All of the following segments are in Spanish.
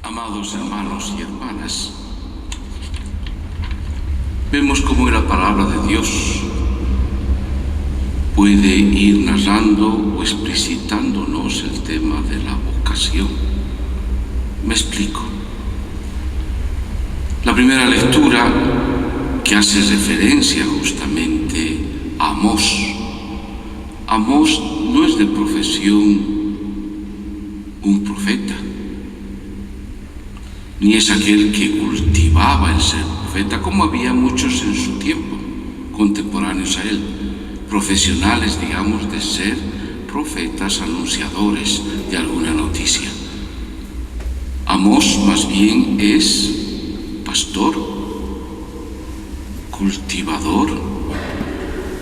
Amados hermanos y hermanas, vemos cómo la palabra de Dios puede ir narrando o explicitándonos el tema de la vocación. Me explico. La primera lectura, que hace referencia justamente a Amós. Amós no es de profesión un profeta, ni es aquel que cultivaba el ser profeta, como había muchos en su tiempo, contemporáneos a él, profesionales, digamos, de ser profetas, anunciadores de alguna noticia. Amós más bien es pastor, cultivador,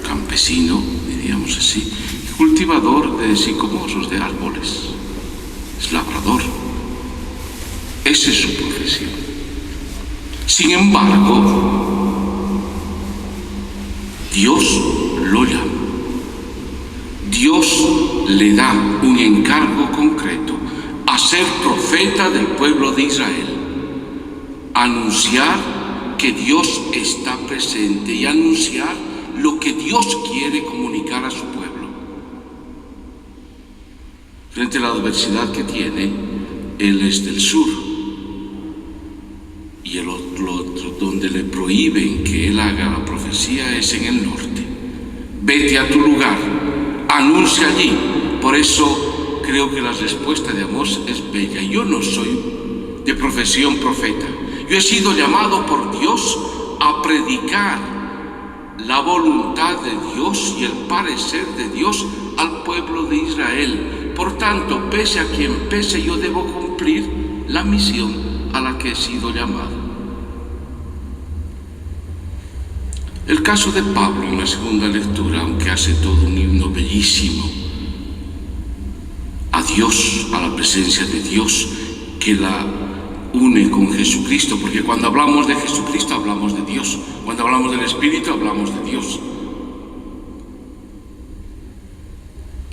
campesino, diríamos así, cultivador de sicomoros, de árboles, es labrador. Esa es su profesión. Sin embargo, Dios lo llama. Dios le da un encargo concreto: a ser profeta del pueblo de Israel, anunciar que Dios está presente y anunciar lo que Dios quiere comunicar a su pueblo. Frente a la adversidad que tiene, él es del sur, y el otro donde le prohíben que él haga la profecía es en el norte. Vete a tu lugar, anuncia allí. Por eso creo que la respuesta de Amós es bella. Yo no soy de profesión profeta. Yo he sido llamado por Dios a predicar la voluntad de Dios y el parecer de Dios al pueblo de Israel. Por tanto, pese a quien pese, yo debo cumplir la misión a la que he sido llamado. El caso de Pablo en la segunda lectura, aunque hace todo un himno bellísimo a Dios, a la presencia de Dios, que la une con Jesucristo, porque cuando hablamos de Jesucristo hablamos de Dios, cuando hablamos del Espíritu hablamos de Dios.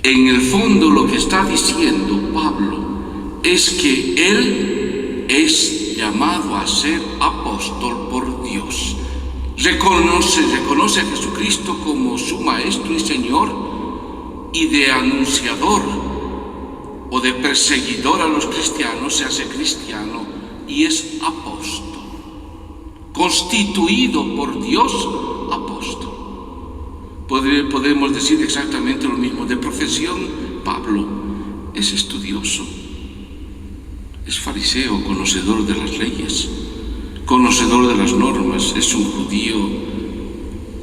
En el fondo lo que está diciendo Pablo es que él es llamado a ser apóstol por Dios. Reconoce a Jesucristo como su Maestro y Señor, y de anunciador o de perseguidor a los cristianos se hace cristiano y es apóstol, constituido por Dios apóstol. Podemos decir exactamente lo mismo. De profesión, Pablo es estudioso, es fariseo, conocedor de las leyes, conocedor de las normas, es un judío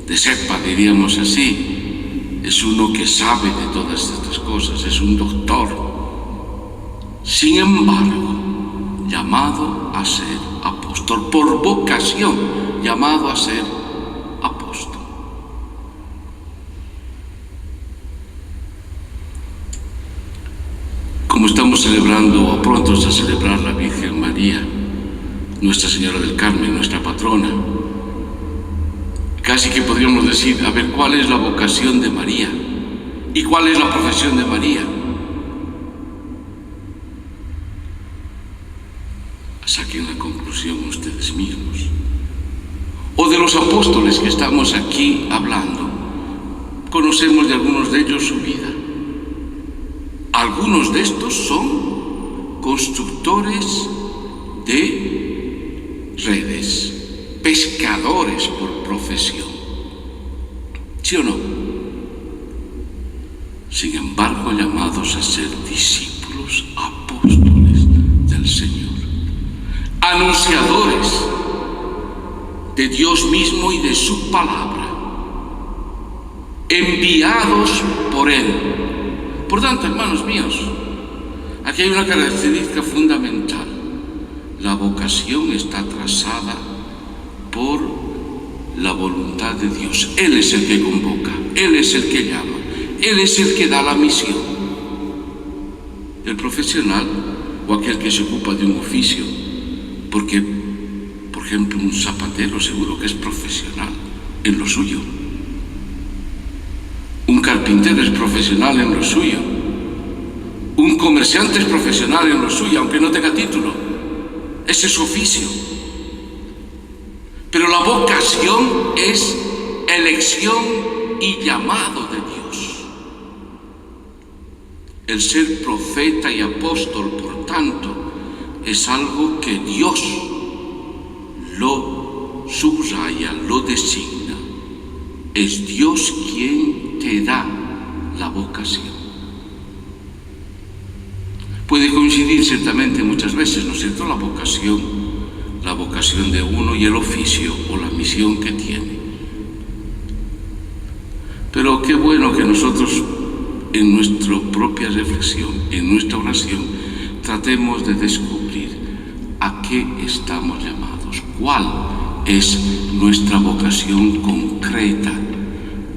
de cepa, diríamos así, es uno que sabe de todas estas cosas, es un doctor. Sin embargo, llamado a ser apóstol, por vocación, llamado a ser apóstol. Como estamos celebrando, o prontos a celebrar, la Virgen María, Nuestra Señora del Carmen, nuestra patrona, casi que podríamos decir, a ver, ¿cuál es la vocación de María? ¿Y cuál es la profesión de María? Saquen la conclusión ustedes mismos. O de los apóstoles que estamos aquí hablando, conocemos de algunos de ellos su vida. Algunos de estos son constructores de redes, pescadores por profesión. ¿Sí o no? Sin embargo, llamados a ser discípulos, apóstoles del Señor, anunciadores de Dios mismo y de su palabra, enviados por Él. Por tanto, hermanos míos, aquí hay una característica fundamental. La vocación está trazada por la voluntad de Dios. Él es el que convoca, Él es el que llama, Él es el que da la misión. El profesional, o aquel que se ocupa de un oficio, porque, por ejemplo, un zapatero seguro que es profesional en lo suyo. Un carpintero es profesional en lo suyo. Un comerciante es profesional en lo suyo, aunque no tenga título. ese es su oficio. Pero la vocación es elección y llamado de Dios. El ser profeta y apóstol, por tanto, es algo que Dios lo subraya, lo designa. Es Dios quien te da la vocación. Puede coincidir ciertamente muchas veces, ¿no es cierto?, la vocación de uno y el oficio o la misión que tiene. Pero qué bueno que nosotros en nuestra propia reflexión, en nuestra oración, tratemos de descubrir a qué estamos llamados, cuál es nuestra vocación concreta,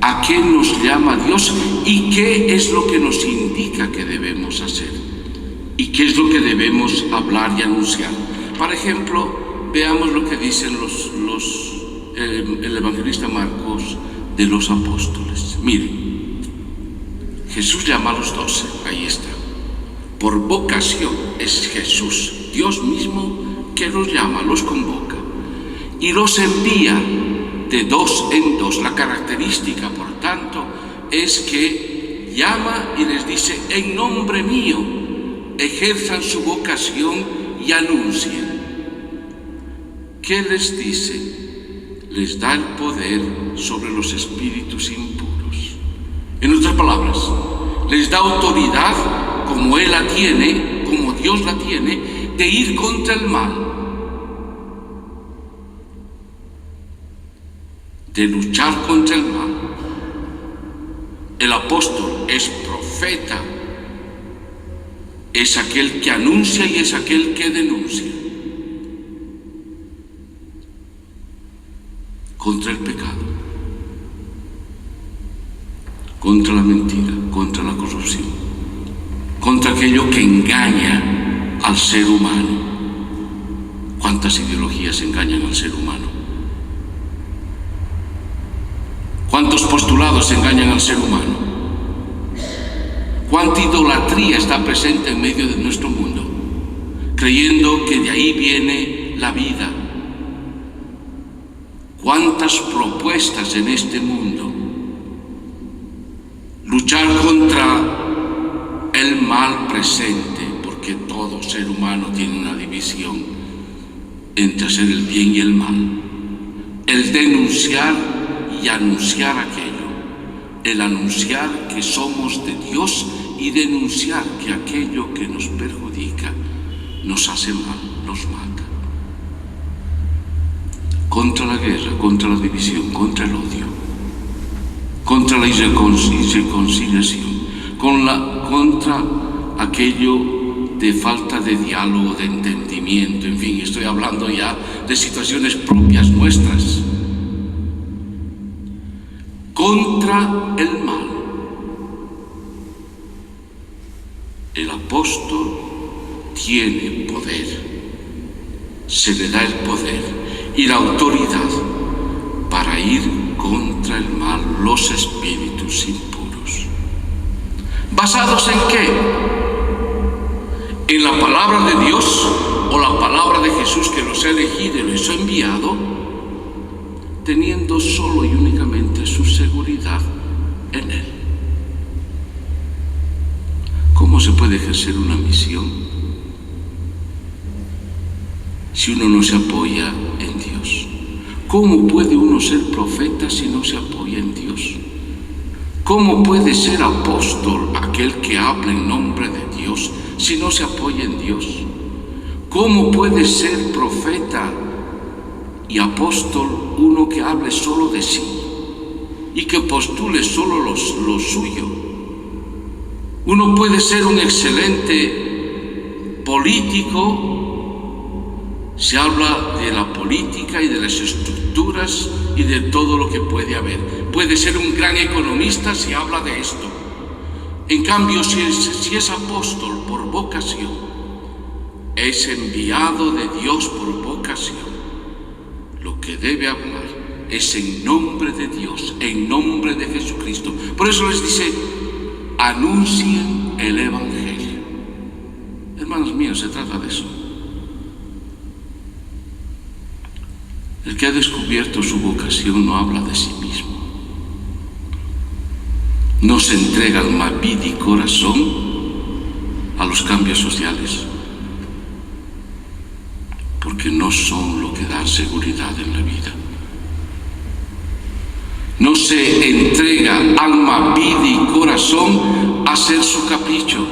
a qué nos llama Dios y qué es lo que nos indica que debemos hacer y qué es lo que debemos hablar y anunciar. Por ejemplo, veamos lo que dicen el evangelista Marcos de los apóstoles. Miren, Jesús llama a los 12, ahí está. Por vocación es Jesús, Dios mismo, que los llama, los convoca y los envía de dos en dos. La característica, por tanto, es que llama y les dice: en nombre mío, ejerzan su vocación y anuncien. ¿Qué les dice? Les da el poder sobre los espíritus impuros. En otras palabras, les da autoridad, como Él la tiene, como Dios la tiene, de ir contra el mal, de luchar contra el mal. El apóstol es profeta, es aquel que anuncia y es aquel que denuncia contra el pecado, contra la mentira, contra la corrupción, contra aquello que engaña al ser humano. ¿Cuántas ideologías engañan al ser humano? ¿Cuántos postulados engañan al ser humano? ¿Cuánta idolatría está presente en medio de nuestro mundo, creyendo que de ahí viene la vida? ¿Cuántas propuestas en este mundo? Luchar contra el mal presente, porque todo ser humano tiene una división entre hacer el bien y el mal. El denunciar y anunciar aquello. El anunciar que somos de Dios y denunciar que aquello que nos perjudica, nos hace mal, nos mata. Contra la guerra, contra la división, contra el odio, contra la irreconciliación, contra aquello de falta de diálogo, de entendimiento, en fin, estoy hablando ya de situaciones propias nuestras. Contra el mal. El apóstol tiene poder, se le da el poder y la autoridad para ir contra el mal, los espíritus impuros. ¿Basados en qué? ¿En la palabra de Dios o la palabra de Jesús que los ha elegido y los ha enviado? Teniendo solo y únicamente su seguridad en Él. ¿Cómo se puede ejercer una misión si uno no se apoya en Dios? ¿Cómo puede uno ser profeta si no se apoya en Dios? ¿Cómo puede ser apóstol aquel que habla en nombre de Dios si no se apoya en Dios? ¿Cómo puede ser profeta y apóstol uno que hable solo de sí y que postule solo lo suyo? Uno puede ser un excelente político, se habla de la política y de las estructuras y de todo lo que puede haber. Puede ser un gran economista si habla de esto. En cambio, si es apóstol por vocación, es enviado de Dios por vocación, lo que debe hablar es en nombre de Dios, en nombre de Jesucristo. Por eso les dice: anuncien el Evangelio. Hermanos míos, se trata de eso. El que ha descubierto su vocación no habla de sí mismo. No se entrega alma, vida y corazón a los cambios sociales, porque no son lo que da seguridad en la vida. No se entrega alma, vida y corazón a ser su capricho.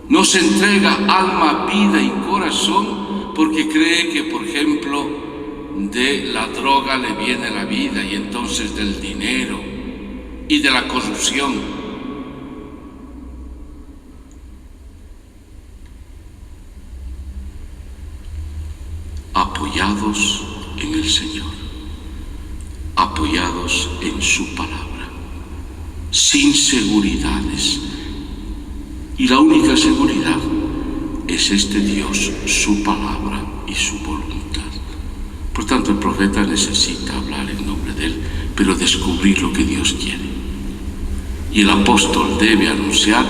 No se entrega alma, vida y corazón porque cree que, por ejemplo, de la droga le viene la vida y entonces del dinero y de la corrupción. Apoyados en el Señor, apoyados en su palabra, sin seguridades. Y la única seguridad es este Dios, su palabra y su voluntad. Por tanto, el profeta necesita hablar en nombre de Él, pero descubrir lo que Dios quiere. Y el apóstol debe anunciar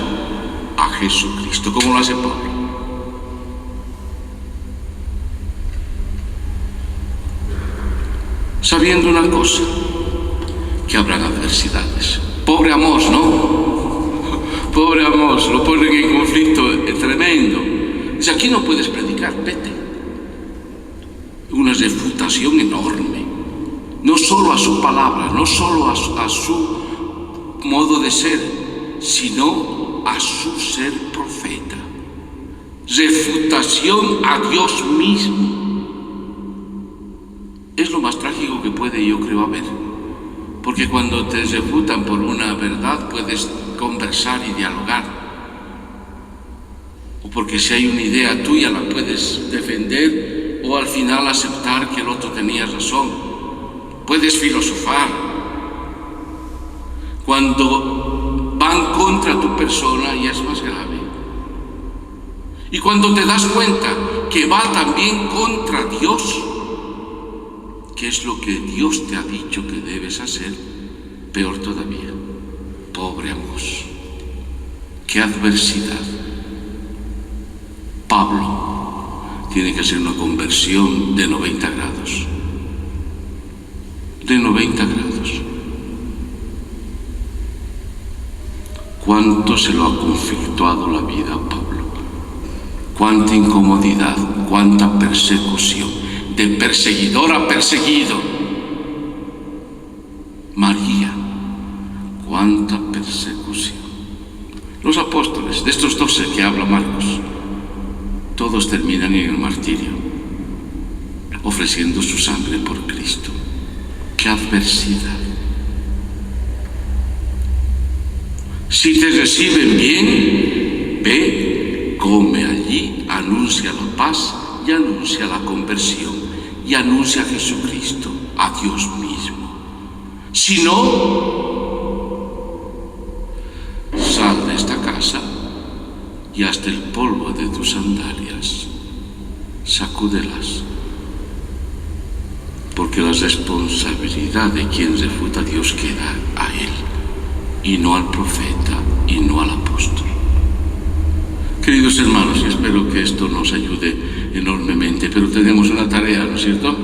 a Jesucristo, como lo hace Pablo. Sabiendo una cosa, que habrán adversidades. Pobre Amós, ¿no? Pobre Amós, lo ponen en conflicto tremendo. Dice, aquí no puedes predicar, vete. Una refutación enorme, no solo a su palabra, no solo a su modo de ser, sino a su ser profeta. Refutación a Dios mismo. Es lo más trágico que puede, yo creo, haber, porque cuando te refutan por una verdad puedes conversar y dialogar, o porque si hay una idea tuya la puedes defender, o al final aceptar que el otro tenía razón. Puedes filosofar. Cuando van contra tu persona ya es más grave. Y cuando te das cuenta que va también contra Dios, que es lo que Dios te ha dicho que debes hacer, peor todavía. Pobre Amós, qué adversidad. Pablo tiene que hacer una conversión de 90 grados. De 90 grados. ¿Cuánto se lo ha conflictuado la vida a Pablo? Cuánta incomodidad, cuánta persecución. De perseguidor a perseguido. María, cuánta persecución. Los apóstoles, de estos 12 que habla Marcos, todos terminan en el martirio, ofreciendo su sangre por Cristo. ¡Qué adversidad! Si te reciben bien, ve, come allí, anuncia la paz y anuncia la conversión y anuncia a Jesucristo, a Dios mismo. Si no, sal de esta casa y hasta el polvo de tus sandalias sacúdelas, porque la responsabilidad de quien refuta a Dios queda a Él, y no al profeta, y no al apóstol. Queridos hermanos, y espero que esto nos ayude enormemente, pero tenemos una tarea, ¿no es cierto?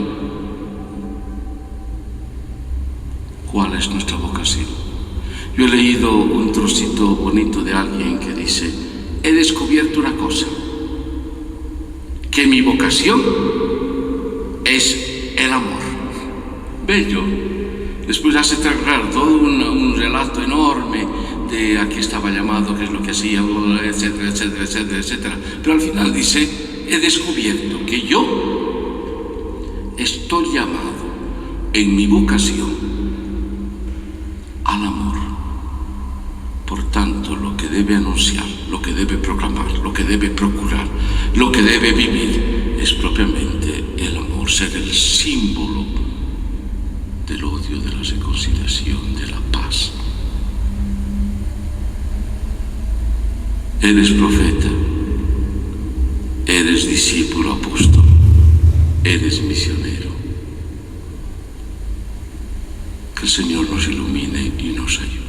¿Cuál es nuestra vocación? Yo he leído un trocito bonito de alguien que dice: he descubierto una cosa, que mi vocación es el amor. Bello. Después hace tragar todo un relato enorme de a qué estaba llamado, qué es lo que hacía, etcétera, etcétera, etcétera, etcétera. Pero al final dice: he descubierto que yo estoy llamado en mi vocación al amor. Por tanto, lo que debe anunciar, lo que debe proclamar, lo que debe procurar, lo que debe vivir es propiamente el amor, ser el símbolo del odio, de la reconciliación, de la paz. Eres profeta, eres discípulo, apóstol, eres misionero. Que el Señor nos ilumine y nos ayude.